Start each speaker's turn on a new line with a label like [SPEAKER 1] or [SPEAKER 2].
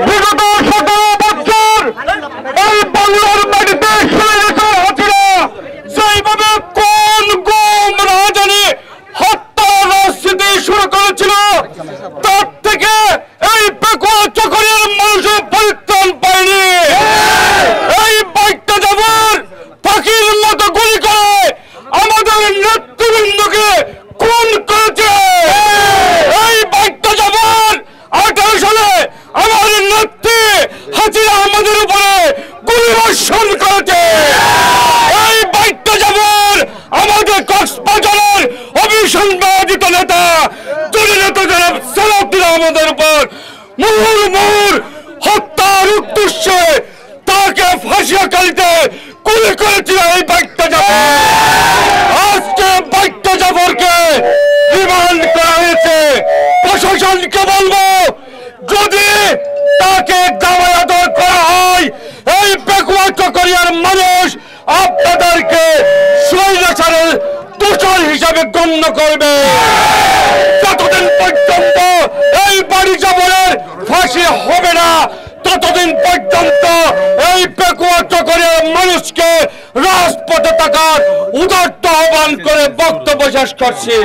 [SPEAKER 1] বিগত 17 বছর এই বাংলার মাটিতে স্বৈরাচার হাসিনা সেইভাবে কোন গুম রাজধানী হত্যা রাজনীতি শুরু করেছিল, তার থেকে এই পেকুয়া চকরিয়ার মানুষও পরিত্রাণ পায়নি। এই বাইকটা যাবার পাখির মতো গুলি করে আমাদের নেতৃবৃন্দকে খুন করেছে। এই বাইকটা যাবার 18 সালে আমার নেত্রী হাসিনা আমাদের উপরে গুলি বর্ষণ করেছে। এই বাইকটা যাবার আমাদের কক্সবাজারের অভিসংবাদিত নেতা জননেতা জনাব সালাউদ্দিন আমাদের উপর মুহুর্মুহুর হত্যার উদ্দেশ্যে তাকে ফাঁসিয়াকালীতে গুলি করেছিল। এই বাইকটা যাবার আজকে বাইকটা যাবারকে রিমান্ড করা হয়েছে। প্রশাসনকে বলবো, যদি তাকে জামাই আদর করা হয়, এই পেকুয়া চকরিয়ার মানুষ আপনাদেরকে স্বৈরাচারের দোষর হিসাবে গণ্য করবে। যতদিন পর্যন্ত এই বাড়ি যাবরের ফাঁসি হবে না, ততদিন পর্যন্ত এই পেকুয়া চকরিয়ার মানুষকে রাজপথে থাকার উদাত্ত আহ্বান করে বক্তব্য শেষ করছি।